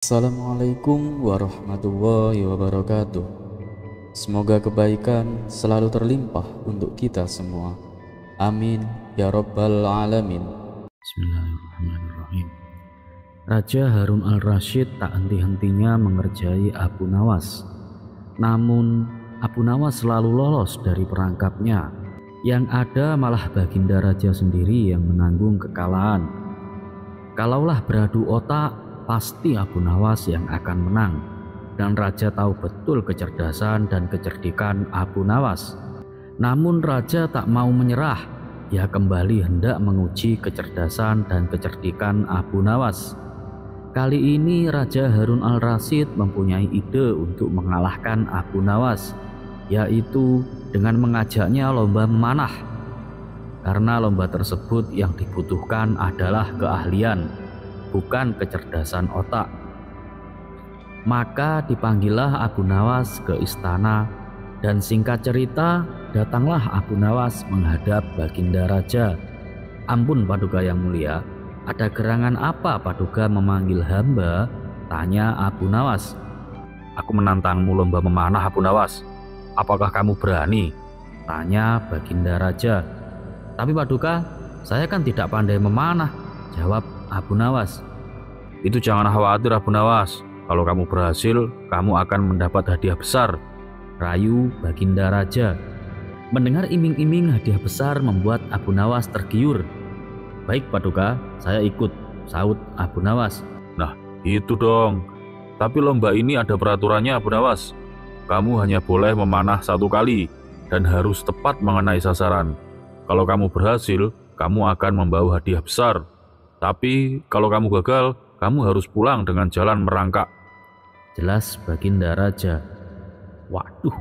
Assalamualaikum warahmatullahi wabarakatuh. Semoga kebaikan selalu terlimpah untuk kita semua. Amin ya rabbal alamin. Bismillahirrahmanirrahim. Raja Harun al-Rasyid tak henti-hentinya mengerjai Abu Nawas. Namun Abu Nawas selalu lolos dari perangkapnya. Yang ada malah baginda raja sendiri yang menanggung kekalahan. Kalaulah beradu otak, pasti Abu Nawas yang akan menang. Dan raja tahu betul kecerdasan dan kecerdikan Abu Nawas. Namun raja tak mau menyerah. Ia kembali hendak menguji kecerdasan dan kecerdikan Abu Nawas. Kali ini Raja Harun al-Rasyid mempunyai ide untuk mengalahkan Abu Nawas, yaitu dengan mengajaknya lomba memanah. Karena lomba tersebut yang dibutuhkan adalah keahlian, bukan kecerdasan otak. Maka dipanggillah Abu Nawas ke istana, dan singkat cerita datanglah Abu Nawas menghadap baginda raja. "Ampun Paduka yang mulia, ada gerangan apa Paduka memanggil hamba?" tanya Abu Nawas. "Aku menantangmu lomba memanah, Abu Nawas. Apakah kamu berani?" tanya baginda raja. "Tapi Paduka, saya kan tidak pandai memanah," jawab Abu Nawas. "Itu jangan khawatir Abu Nawas. Kalau kamu berhasil, kamu akan mendapat hadiah besar," rayu baginda raja. Mendengar iming-iming hadiah besar membuat Abu Nawas tergiur. "Baik Paduka, saya ikut," sahut Abu Nawas. "Nah itu dong. Tapi lomba ini ada peraturannya Abu Nawas. Kamu hanya boleh memanah 1 kali dan harus tepat mengenai sasaran. Kalau kamu berhasil, kamu akan membawa hadiah besar. Tapi kalau kamu gagal, kamu harus pulang dengan jalan merangkak," jelas baginda raja. Waduh,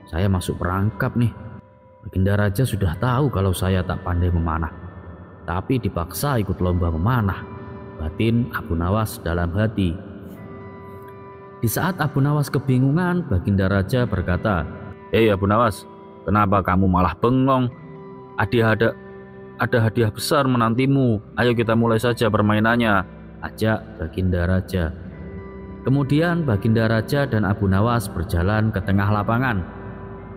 saya masuk perangkap nih. Baginda raja sudah tahu kalau saya tak pandai memanah, tapi dipaksa ikut lomba memanah, batin Abu Nawas dalam hati. Di saat Abu Nawas kebingungan, baginda raja berkata, "Hei Abu Nawas, kenapa kamu malah bengong? Ada hadiah besar menantimu. Ayo kita mulai saja permainannya," ajak baginda raja. Kemudian baginda raja dan Abu Nawas berjalan ke tengah lapangan.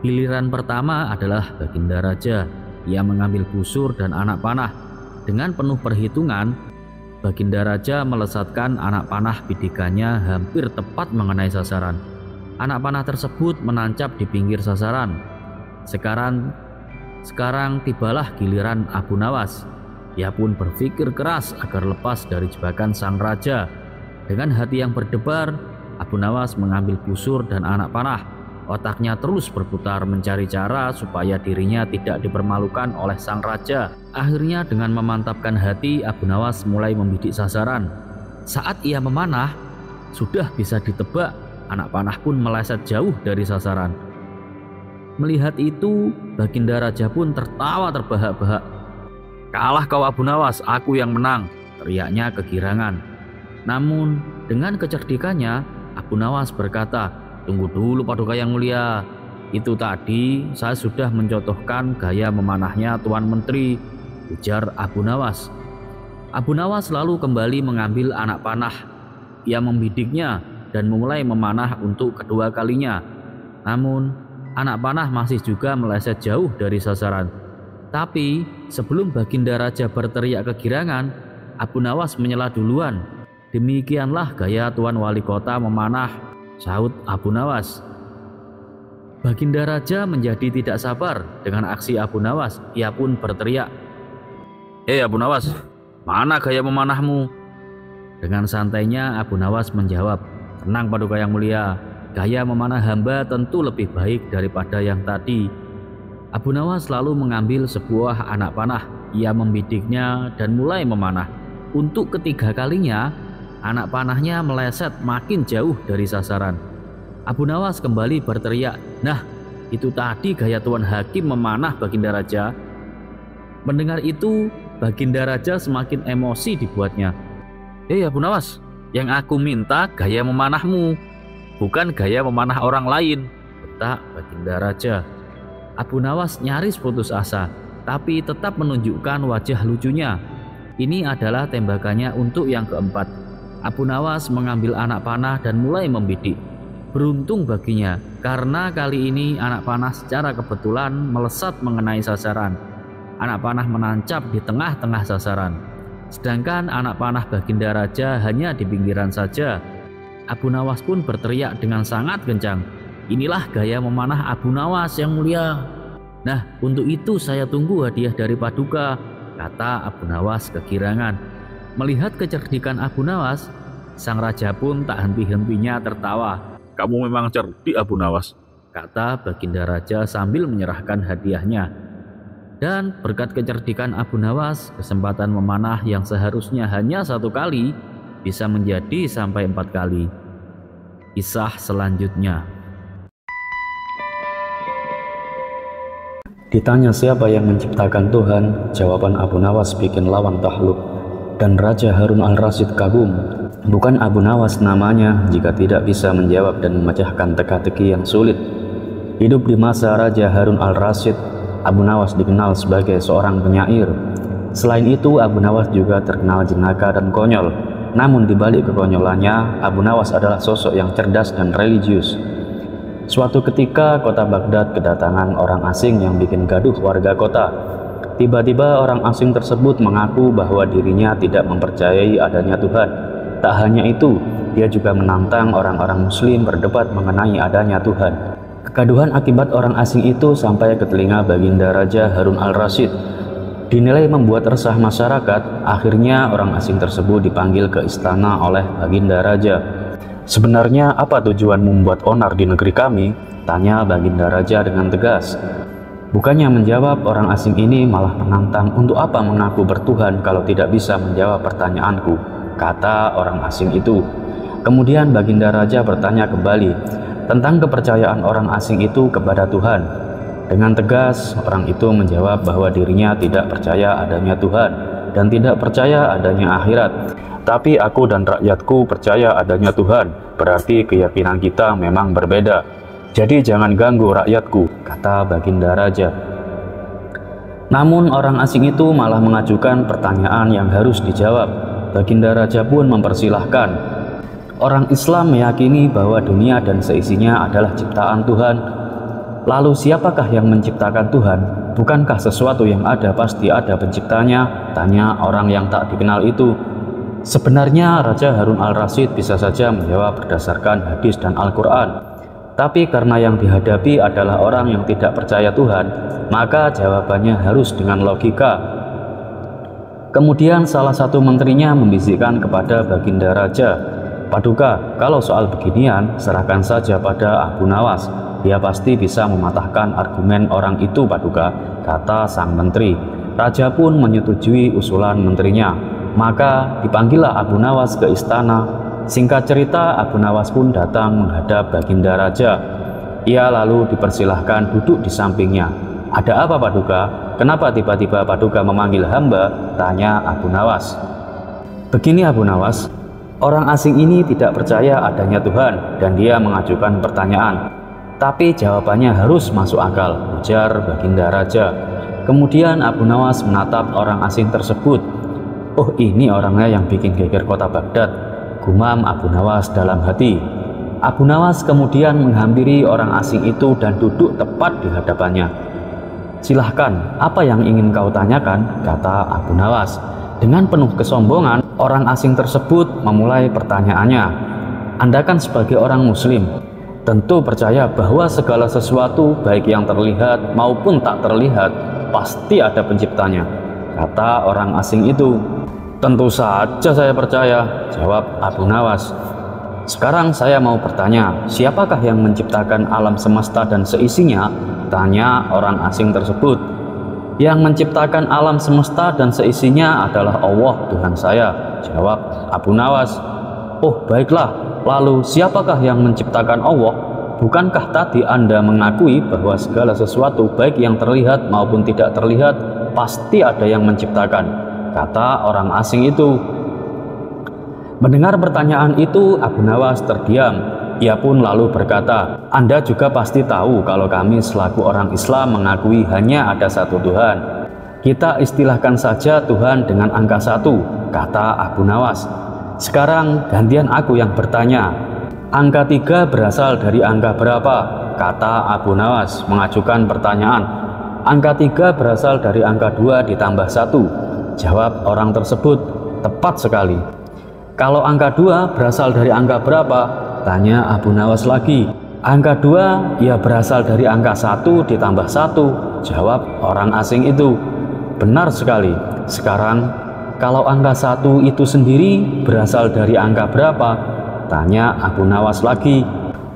Giliran pertama adalah baginda raja. Ia mengambil busur dan anak panah. Dengan penuh perhitungan, baginda raja melesatkan anak panah bidikannya hampir tepat mengenai sasaran. Anak panah tersebut menancap di pinggir sasaran. Sekarang tibalah giliran Abu Nawas. Ia pun berpikir keras agar lepas dari jebakan sang raja. Dengan hati yang berdebar, Abu Nawas mengambil busur dan anak panah. Otaknya terus berputar mencari cara supaya dirinya tidak dipermalukan oleh sang raja. Akhirnya dengan memantapkan hati, Abu Nawas mulai membidik sasaran. Saat ia memanah, sudah bisa ditebak, anak panah pun meleset jauh dari sasaran. Melihat itu, baginda raja pun tertawa terbahak-bahak. "Kalah kau Abu Nawas, aku yang menang," teriaknya kegirangan. Namun dengan kecerdikannya, Abu Nawas berkata, "Tunggu dulu Paduka yang mulia. Itu tadi saya sudah mencontohkan gaya memanahnya Tuan Menteri," ujar Abu Nawas. Abu Nawas lalu kembali mengambil anak panah. Ia membidiknya dan memulai memanah untuk kedua kalinya. Namun anak panah masih juga meleset jauh dari sasaran. Tapi sebelum baginda raja berteriak kegirangan, Abu Nawas menyela duluan. "Demikianlah gaya Tuan Wali Kota memanah," sahut Abu Nawas. Baginda raja menjadi tidak sabar dengan aksi Abu Nawas. Ia pun berteriak, "Hei Abu Nawas, mana gaya memanahmu?" Dengan santainya Abu Nawas menjawab, "Tenang Paduka yang mulia, gaya memanah hamba tentu lebih baik daripada yang tadi." Abu Nawas lalu mengambil sebuah anak panah. Ia membidiknya dan mulai memanah. Untuk ketiga kalinya, anak panahnya meleset makin jauh dari sasaran. Abu Nawas kembali berteriak, "Nah, itu tadi gaya Tuan Hakim memanah baginda raja." Mendengar itu, baginda raja semakin emosi dibuatnya. "Hei Abu Nawas, yang aku minta gaya memanahmu, bukan gaya memanah orang lain," bentak baginda raja. Abu Nawas nyaris putus asa, tapi tetap menunjukkan wajah lucunya. Ini adalah tembakannya untuk yang keempat. Abu Nawas mengambil anak panah dan mulai membidik. Beruntung baginya, karena kali ini anak panah secara kebetulan melesat mengenai sasaran. Anak panah menancap di tengah-tengah sasaran. Sedangkan anak panah Baginda Raja hanya di pinggiran saja. Abu Nawas pun berteriak dengan sangat kencang, "Inilah gaya memanah Abu Nawas yang mulia." "Nah, untuk itu saya tunggu hadiah dari Paduka," kata Abu Nawas kegirangan. Melihat kecerdikan Abu Nawas, sang raja pun tak henti-hentinya tertawa. "Kamu memang cerdik, Abu Nawas," kata Baginda Raja sambil menyerahkan hadiahnya. Dan berkat kecerdikan Abu Nawas, kesempatan memanah yang seharusnya hanya 1 kali bisa menjadi sampai 4 kali. Kisah selanjutnya. Ditanya siapa yang menciptakan Tuhan, jawaban Abu Nawas bikin lawan takluk. Dan Raja Harun al-Rasyid kagum. Bukan Abu Nawas namanya jika tidak bisa menjawab dan memecahkan teka-teki yang sulit. Hidup di masa Raja Harun al-Rasyid, Abu Nawas dikenal sebagai seorang penyair. Selain itu, Abu Nawas juga terkenal jenaka dan konyol. Namun di balik kekonyolannya, Abu Nawas adalah sosok yang cerdas dan religius. Suatu ketika, kota Baghdad kedatangan orang asing yang bikin gaduh warga kota. Tiba-tiba orang asing tersebut mengaku bahwa dirinya tidak mempercayai adanya Tuhan. Tak hanya itu, dia juga menantang orang-orang muslim berdebat mengenai adanya Tuhan. Kegaduhan akibat orang asing itu sampai ke telinga Baginda Raja Harun al-Rasyid. Dinilai membuat resah masyarakat, akhirnya orang asing tersebut dipanggil ke istana oleh Baginda Raja. "Sebenarnya apa tujuan membuat onar di negeri kami?" tanya Baginda Raja dengan tegas. Bukannya menjawab, orang asing ini malah menantang, "Untuk apa mengaku bertuhan kalau tidak bisa menjawab pertanyaanku?" kata orang asing itu. Kemudian Baginda Raja bertanya kembali tentang kepercayaan orang asing itu kepada Tuhan. Dengan tegas, orang itu menjawab bahwa dirinya tidak percaya adanya Tuhan dan tidak percaya adanya akhirat. "Tapi aku dan rakyatku percaya adanya Tuhan, berarti keyakinan kita memang berbeda. Jadi jangan ganggu rakyatku," kata Baginda Raja. Namun orang asing itu malah mengajukan pertanyaan yang harus dijawab. Baginda Raja pun mempersilahkan. Orang Islam meyakini bahwa dunia dan seisinya adalah ciptaan Tuhan. Lalu siapakah yang menciptakan Tuhan? Bukankah sesuatu yang ada pasti ada penciptanya? Tanya orang yang tak dikenal itu. Sebenarnya Raja Harun al-Rasyid bisa saja menjawab berdasarkan hadis dan Al-Quran. Tapi karena yang dihadapi adalah orang yang tidak percaya Tuhan, maka jawabannya harus dengan logika. Kemudian salah satu menterinya membisikkan kepada Baginda Raja, "Paduka, kalau soal beginian, serahkan saja pada Abu Nawas. Dia pasti bisa mematahkan argumen orang itu, Paduka," kata sang menteri. Raja pun menyetujui usulan menterinya. Maka dipanggillah Abu Nawas ke istana. Singkat cerita, Abu Nawas pun datang menghadap Baginda Raja. Ia lalu dipersilahkan duduk di sampingnya. "Ada apa, Paduka? Kenapa tiba-tiba Paduka memanggil hamba?" tanya Abu Nawas. "Begini Abu Nawas, orang asing ini tidak percaya adanya Tuhan dan dia mengajukan pertanyaan. Tapi jawabannya harus masuk akal," ujar Baginda Raja. Kemudian Abu Nawas menatap orang asing tersebut. "Oh, ini orangnya yang bikin geger kota Baghdad," gumam Abu Nawas dalam hati. Abu Nawas kemudian menghampiri orang asing itu dan duduk tepat di hadapannya. "Silahkan, apa yang ingin kau tanyakan?" kata Abu Nawas. Dengan penuh kesombongan, orang asing tersebut memulai pertanyaannya. "Anda kan sebagai orang muslim, tentu percaya bahwa segala sesuatu baik yang terlihat maupun tak terlihat pasti ada penciptanya," kata orang asing itu. "Tentu saja saya percaya," jawab Abu Nawas. "Sekarang saya mau bertanya, siapakah yang menciptakan alam semesta dan seisinya?" tanya orang asing tersebut. "Yang menciptakan alam semesta dan seisinya adalah Allah, Tuhan saya," jawab Abu Nawas. "Oh, baiklah, lalu siapakah yang menciptakan Allah? Bukankah tadi Anda mengakui bahwa segala sesuatu baik yang terlihat maupun tidak terlihat pasti ada yang menciptakan?" kata orang asing itu. Mendengar pertanyaan itu, Abu Nawas terdiam. Ia pun lalu berkata, "Anda juga pasti tahu kalau kami selaku orang Islam mengakui hanya ada satu Tuhan. Kita istilahkan saja Tuhan dengan angka 1, kata Abu Nawas. Sekarang gantian aku yang bertanya. Angka 3 berasal dari angka berapa? Kata Abu Nawas mengajukan pertanyaan. Angka 3 berasal dari angka 2 ditambah 1. Jawab orang tersebut, tepat sekali. Kalau angka 2 berasal dari angka berapa? Tanya Abu Nawas lagi. Angka 2 ya berasal dari angka 1 ditambah 1. Jawab orang asing itu. Benar sekali. Sekarang kalau angka 1 itu sendiri berasal dari angka berapa? Tanya Abu Nawas lagi.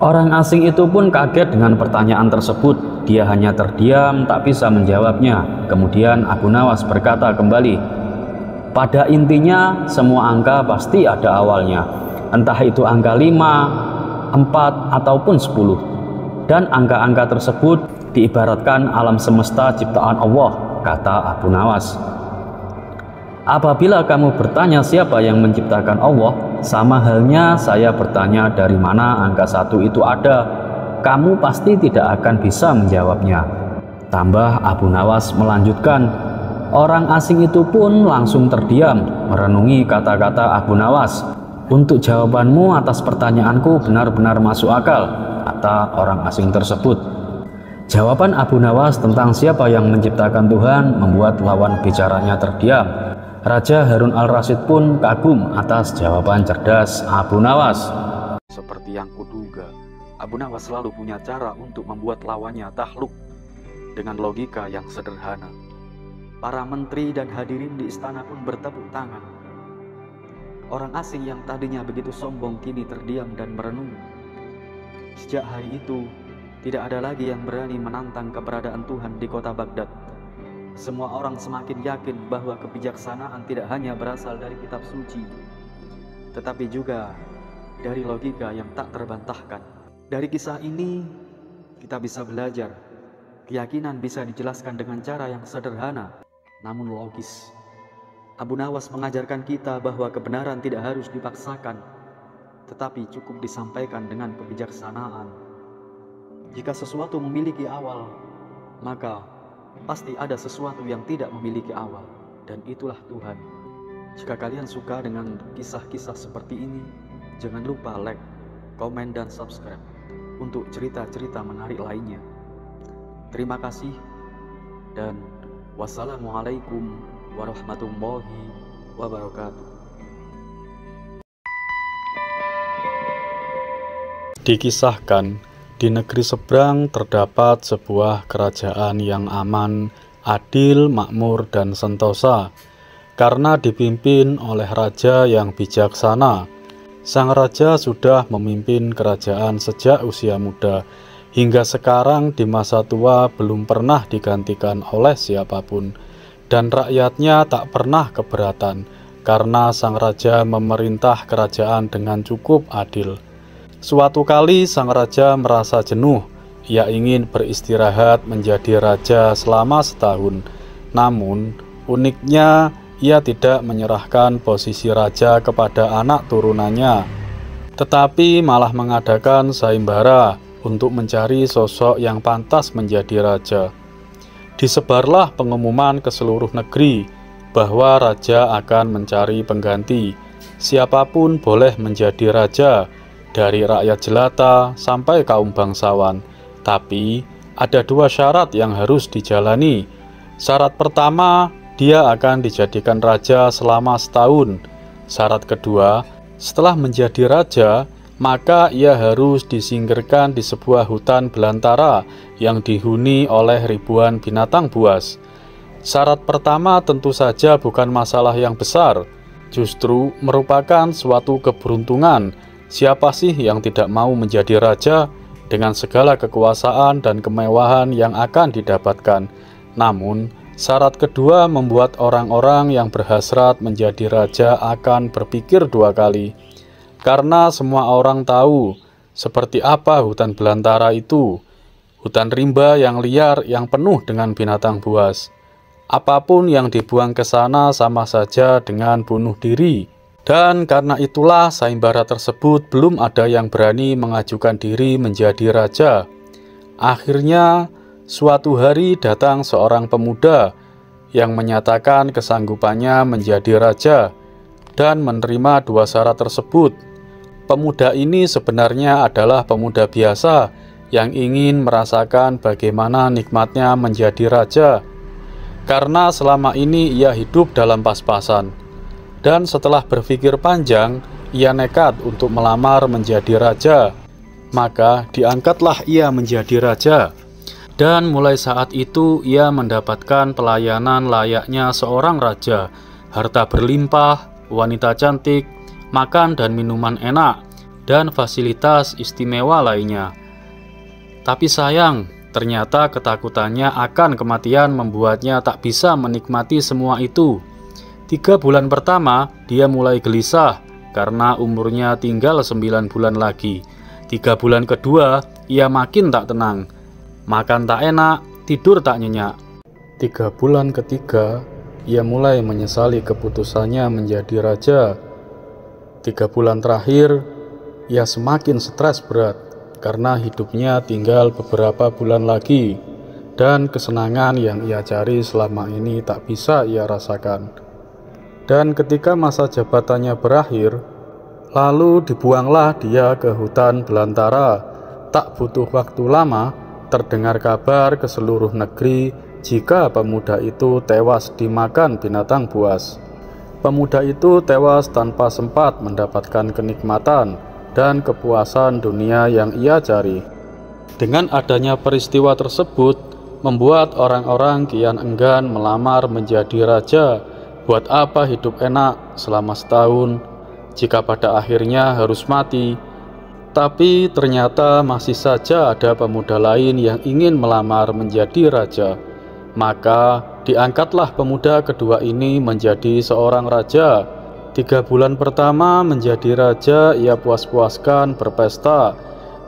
Orang asing itu pun kaget dengan pertanyaan tersebut. Dia hanya terdiam, tak bisa menjawabnya. Kemudian Abu Nawas berkata kembali, pada intinya semua angka pasti ada awalnya. Entah itu angka 5, 4, ataupun 10. Dan angka-angka tersebut diibaratkan alam semesta ciptaan Allah, kata Abu Nawas. Apabila kamu bertanya siapa yang menciptakan Allah, sama halnya saya bertanya dari mana angka 1 itu ada. Kamu pasti tidak akan bisa menjawabnya. Tambah Abu Nawas melanjutkan. Orang asing itu pun langsung terdiam, merenungi kata-kata Abu Nawas. Untuk jawabanmu atas pertanyaanku benar-benar masuk akal, kata orang asing tersebut. Jawaban Abu Nawas tentang siapa yang menciptakan Tuhan membuat lawan bicaranya terdiam. Raja Harun al-Rasyid pun kagum atas jawaban cerdas Abu Nawas. Seperti yang kuduga, Abu Nawas selalu punya cara untuk membuat lawannya takluk dengan logika yang sederhana. Para menteri dan hadirin di istana pun bertepuk tangan. Orang asing yang tadinya begitu sombong kini terdiam dan merenung. Sejak hari itu, tidak ada lagi yang berani menantang keberadaan Tuhan di kota Baghdad. Semua orang semakin yakin bahwa kebijaksanaan tidak hanya berasal dari kitab suci, tetapi juga dari logika yang tak terbantahkan. Dari kisah ini, kita bisa belajar, keyakinan bisa dijelaskan dengan cara yang sederhana, namun logis. Abu Nawas mengajarkan kita bahwa kebenaran tidak harus dipaksakan, tetapi cukup disampaikan dengan kebijaksanaan. Jika sesuatu memiliki awal, maka pasti ada sesuatu yang tidak memiliki awal, dan itulah Tuhan. Jika kalian suka dengan kisah-kisah seperti ini, jangan lupa like, komen, dan subscribe untuk cerita-cerita menarik lainnya. Terima kasih, dan wassalamualaikum warahmatullahi wabarakatuh. Dikisahkan, di negeri seberang terdapat sebuah kerajaan yang aman, adil, makmur, dan sentosa. Karena dipimpin oleh raja yang bijaksana, sang raja sudah memimpin kerajaan sejak usia muda, hingga sekarang di masa tua belum pernah digantikan oleh siapapun, dan rakyatnya tak pernah keberatan, karena sang raja memerintah kerajaan dengan cukup adil. Suatu kali sang raja merasa jenuh. Ia ingin beristirahat menjadi raja selama setahun. Namun, uniknya ia tidak menyerahkan posisi raja kepada anak turunannya, tetapi malah mengadakan sayembara untuk mencari sosok yang pantas menjadi raja. Disebarlah pengumuman ke seluruh negeri bahwa raja akan mencari pengganti. Siapapun boleh menjadi raja, dari rakyat jelata sampai kaum bangsawan. Tapi ada dua syarat yang harus dijalani. Syarat pertama, dia akan dijadikan raja selama setahun. Syarat kedua, setelah menjadi raja, maka ia harus disingkirkan di sebuah hutan belantara yang dihuni oleh ribuan binatang buas. Syarat pertama tentu saja bukan masalah yang besar, justru merupakan suatu keberuntungan. Siapa sih yang tidak mau menjadi raja dengan segala kekuasaan dan kemewahan yang akan didapatkan? Namun, syarat kedua membuat orang-orang yang berhasrat menjadi raja akan berpikir dua kali. Karena semua orang tahu seperti apa hutan belantara itu. Hutan rimba yang liar yang penuh dengan binatang buas. Apapun yang dibuang ke sana sama saja dengan bunuh diri. Dan karena itulah sayembara tersebut belum ada yang berani mengajukan diri menjadi raja. Akhirnya suatu hari datang seorang pemuda yang menyatakan kesanggupannya menjadi raja. dan menerima dua syarat tersebut. Pemuda ini sebenarnya adalah pemuda biasa yang ingin merasakan bagaimana nikmatnya menjadi raja, karena selama ini ia hidup dalam pas-pasan. Dan setelah berpikir panjang, ia nekat untuk melamar menjadi raja. Maka diangkatlah ia menjadi raja. Dan mulai saat itu ia mendapatkan pelayanan layaknya seorang raja, harta berlimpah, wanita cantik, makan dan minuman enak, dan fasilitas istimewa lainnya. Tapi sayang, ternyata ketakutannya akan kematian membuatnya tak bisa menikmati semua itu. 3 bulan pertama, dia mulai gelisah karena umurnya tinggal 9 bulan lagi. 3 bulan kedua, ia makin tak tenang. Makan tak enak, tidur tak nyenyak. 3 bulan ketiga, ia mulai menyesali keputusannya menjadi raja. 3 bulan terakhir, ia semakin stres berat karena hidupnya tinggal beberapa bulan lagi, dan kesenangan yang ia cari selama ini tak bisa ia rasakan. Dan ketika masa jabatannya berakhir, lalu dibuanglah dia ke hutan belantara. Tak butuh waktu lama, terdengar kabar ke seluruh negeri jika pemuda itu tewas dimakan binatang buas. Pemuda itu tewas tanpa sempat mendapatkan kenikmatan dan kepuasan dunia yang ia cari. Dengan adanya peristiwa tersebut, membuat orang-orang kian enggan melamar menjadi raja. Buat apa hidup enak selama setahun jika pada akhirnya harus mati? Tapi ternyata masih saja ada pemuda lain yang ingin melamar menjadi raja. Maka diangkatlah pemuda kedua ini menjadi seorang raja. 3 bulan pertama menjadi raja, ia puas-puaskan berpesta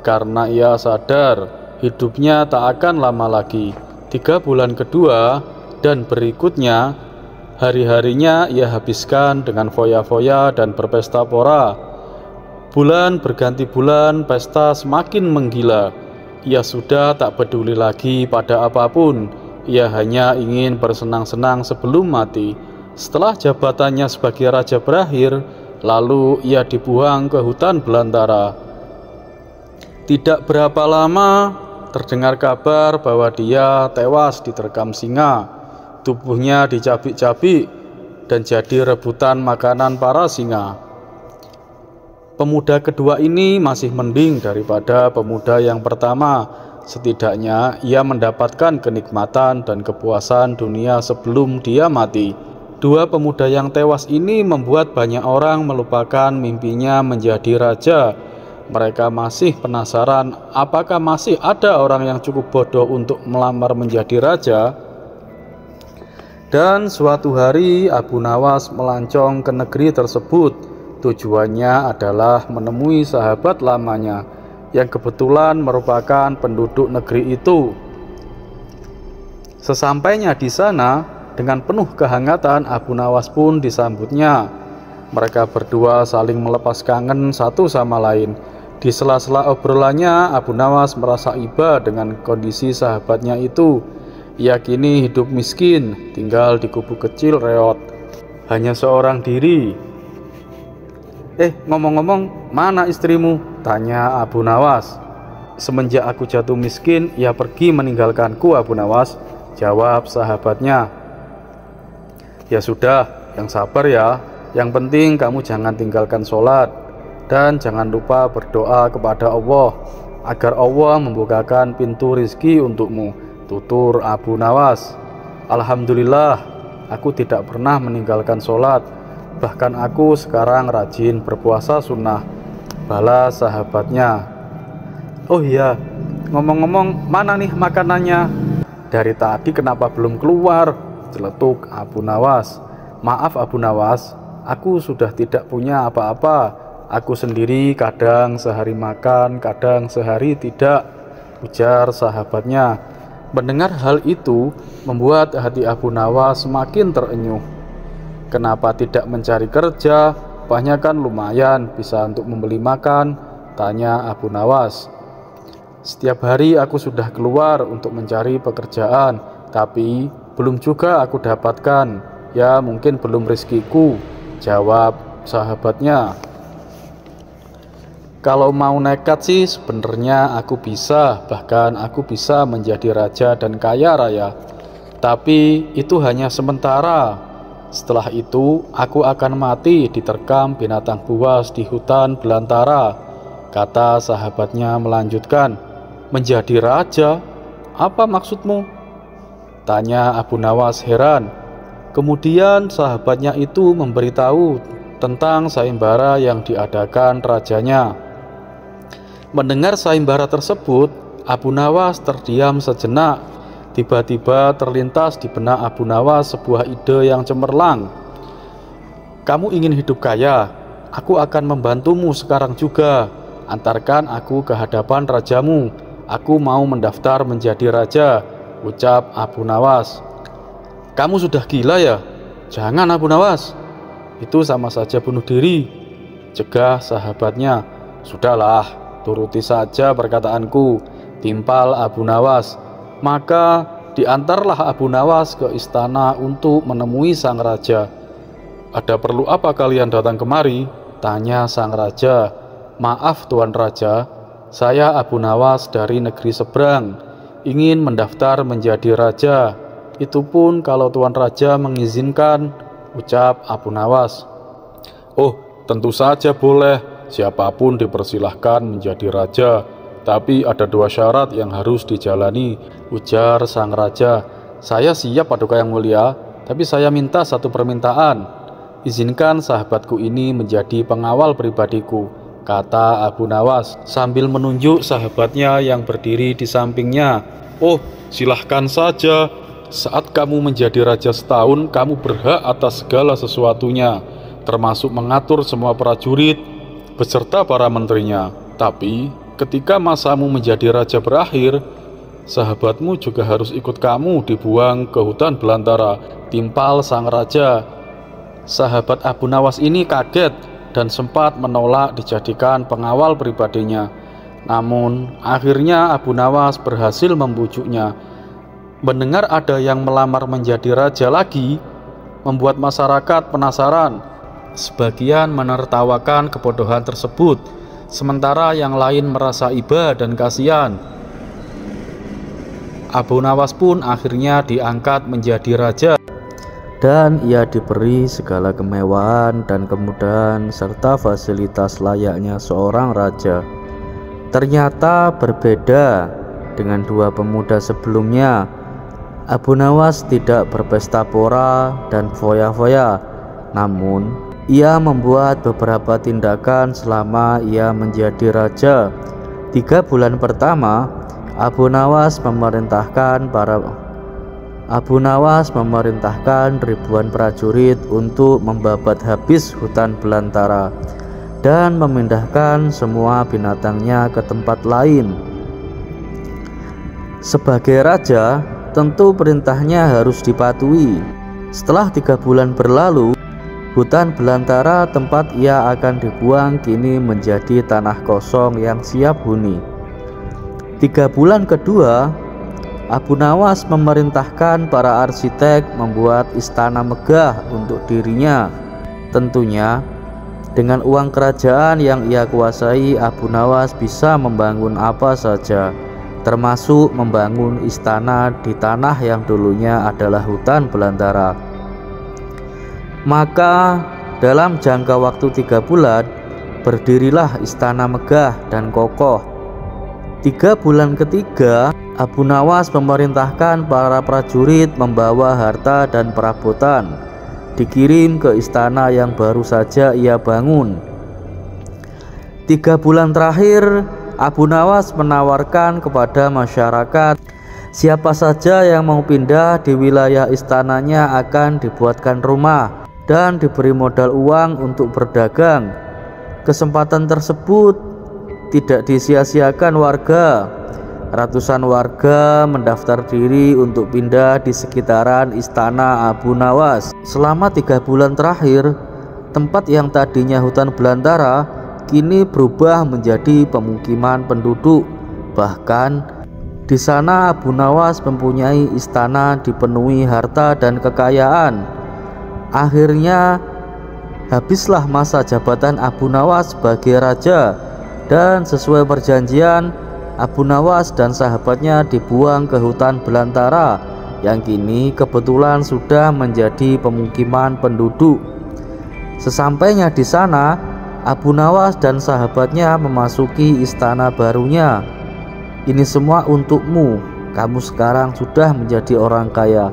karena ia sadar hidupnya tak akan lama lagi. 3 bulan kedua dan berikutnya, hari-harinya ia habiskan dengan foya-foya dan berpesta pora. Bulan berganti bulan, pesta semakin menggila. Ia sudah tak peduli lagi pada apapun. Ia hanya ingin bersenang-senang sebelum mati. Setelah jabatannya sebagai raja berakhir, lalu ia dibuang ke hutan belantara. Tidak berapa lama, terdengar kabar bahwa dia tewas diterkam singa. Tubuhnya dicabik-cabik dan jadi rebutan makanan para singa. Pemuda kedua ini masih mending daripada pemuda yang pertama. Setidaknya ia mendapatkan kenikmatan dan kepuasan dunia sebelum dia mati. 2 pemuda yang tewas ini membuat banyak orang melupakan mimpinya menjadi raja. Mereka masih penasaran apakah masih ada orang yang cukup bodoh untuk melamar menjadi raja. Dan suatu hari Abu Nawas melancong ke negeri tersebut. Tujuannya adalah menemui sahabat lamanya yang kebetulan merupakan penduduk negeri itu. Sesampainya di sana, dengan penuh kehangatan Abu Nawas pun disambutnya. Mereka berdua saling melepas kangen satu sama lain. Di sela-sela obrolannya, Abu Nawas merasa iba dengan kondisi sahabatnya itu. Ia kini hidup miskin, tinggal di gubuk kecil reot, hanya seorang diri. Ngomong-ngomong, mana istrimu? Tanya Abu Nawas. Semenjak aku jatuh miskin, ia pergi meninggalkanku, Abu Nawas, jawab sahabatnya. Ya sudah, yang sabar ya. Yang penting kamu jangan tinggalkan sholat, dan jangan lupa berdoa kepada Allah agar Allah membukakan pintu rizki untukmu, tutur Abu Nawas. Alhamdulillah, aku tidak pernah meninggalkan sholat. Bahkan aku sekarang rajin berpuasa sunnah, balas sahabatnya. Oh iya, ngomong-ngomong, mana nih makanannya? Dari tadi kenapa belum keluar? Celetuk Abu Nawas. Maaf Abu Nawas, aku sudah tidak punya apa-apa. Aku sendiri kadang sehari makan, kadang sehari tidak, ujar sahabatnya. Mendengar hal itu membuat hati Abu Nawas semakin terenyuh. Kenapa tidak mencari kerja? Upahnya kan lumayan, bisa untuk membeli makan, tanya Abu Nawas. Setiap hari aku sudah keluar untuk mencari pekerjaan, tapi belum juga aku dapatkan. Ya mungkin belum rezekiku, jawab sahabatnya, "Kalau mau nekat sih sebenarnya aku bisa, bahkan aku bisa menjadi raja dan kaya raya. Tapi itu hanya sementara. Setelah itu aku akan mati diterkam binatang buas di hutan belantara," kata sahabatnya melanjutkan. "Menjadi raja? Apa maksudmu?" tanya Abu Nawas heran. Kemudian sahabatnya itu memberitahu tentang sayembara yang diadakan rajanya. Mendengar sayembara tersebut, Abu Nawas terdiam sejenak. Tiba-tiba terlintas di benak Abu Nawas sebuah ide yang cemerlang. "Kamu ingin hidup kaya? Aku akan membantumu sekarang juga. Antarkan aku ke hadapan rajamu. Aku mau mendaftar menjadi raja," ucap Abu Nawas. "Kamu sudah gila ya? Jangan Abu Nawas. Itu sama saja bunuh diri," cegah sahabatnya. "Sudahlah, turuti saja perkataanku," timpal Abu Nawas. Maka diantarlah Abu Nawas ke istana untuk menemui sang raja. "Ada perlu apa kalian datang kemari?" tanya sang raja. "Maaf Tuan Raja, saya Abu Nawas dari negeri seberang, ingin mendaftar menjadi raja. Itu pun kalau Tuan Raja mengizinkan," ucap Abu Nawas. "Oh, tentu saja boleh. Siapapun dipersilahkan menjadi raja. Tapi ada 2 syarat yang harus dijalani," ujar sang raja. "Saya siap Paduka Yang Mulia, tapi saya minta satu permintaan. Izinkan sahabatku ini menjadi pengawal pribadiku," kata Abu Nawas sambil menunjuk sahabatnya yang berdiri di sampingnya. "Oh, silahkan saja. Saat kamu menjadi raja setahun, kamu berhak atas segala sesuatunya, termasuk mengatur semua prajurit beserta para menterinya. Tapi ketika masamu menjadi raja berakhir, sahabatmu juga harus ikut kamu dibuang ke hutan belantara," timpal sang raja. Sahabat Abu Nawas ini kaget dan sempat menolak dijadikan pengawal pribadinya. Namun akhirnya Abu Nawas berhasil membujuknya. Mendengar ada yang melamar menjadi raja lagi membuat masyarakat penasaran. Sebagian menertawakan kebodohan tersebut, sementara yang lain merasa iba dan kasihan. Abu Nawas pun akhirnya diangkat menjadi raja, dan ia diberi segala kemewahan dan kemudahan serta fasilitas layaknya seorang raja. Ternyata berbeda dengan 2 pemuda sebelumnya. Abu Nawas tidak berpesta pora dan foya-foya, namun ia membuat beberapa tindakan selama ia menjadi raja. 3 bulan pertama, Abu Nawas memerintahkan ribuan prajurit untuk membabat habis hutan belantara dan memindahkan semua binatangnya ke tempat lain. Sebagai raja, tentu perintahnya harus dipatuhi. Setelah 3 bulan berlalu, hutan belantara tempat ia akan dibuang kini menjadi tanah kosong yang siap huni. 3 bulan kedua, Abu Nawas memerintahkan para arsitek membuat istana megah untuk dirinya. Tentunya dengan uang kerajaan yang ia kuasai, Abu Nawas bisa membangun apa saja, termasuk membangun istana di tanah yang dulunya adalah hutan belantara. Maka dalam jangka waktu 3 bulan, berdirilah istana megah dan kokoh. 3 bulan ketiga, Abu Nawas memerintahkan para prajurit membawa harta dan perabotan, dikirim ke istana yang baru saja ia bangun. 3 bulan terakhir, Abu Nawas menawarkan kepada masyarakat siapa saja yang mau pindah di wilayah istananya akan dibuatkan rumah dan diberi modal uang untuk berdagang. Kesempatan tersebut tidak disia-siakan warga. Ratusan warga mendaftar diri untuk pindah di sekitaran istana Abu Nawas. Selama 3 bulan terakhir, tempat yang tadinya hutan belantara kini berubah menjadi pemukiman penduduk. Bahkan di sana Abu Nawas mempunyai istana dipenuhi harta dan kekayaan. Akhirnya Habislah masa jabatan Abu Nawas sebagai raja, dan sesuai perjanjian, Abu Nawas dan sahabatnya dibuang ke hutan belantara yang kini kebetulan sudah menjadi pemukiman penduduk. Sesampainya di sana, Abu Nawas dan sahabatnya memasuki istana barunya. Ini semua untukmu, kamu sekarang sudah menjadi orang kaya.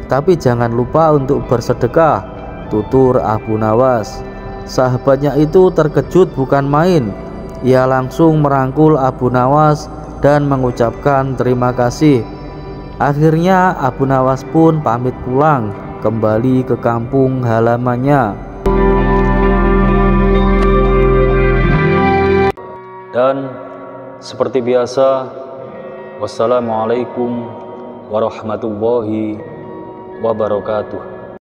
Tapi jangan lupa untuk bersedekah, tutur Abu Nawas. Sahabatnya itu terkejut bukan main. Ia langsung merangkul Abu Nawas dan mengucapkan terima kasih. Akhirnya Abu Nawas pun pamit pulang kembali ke kampung halamannya. Dan seperti biasa, wassalamualaikum warahmatullahi wabarakatuh.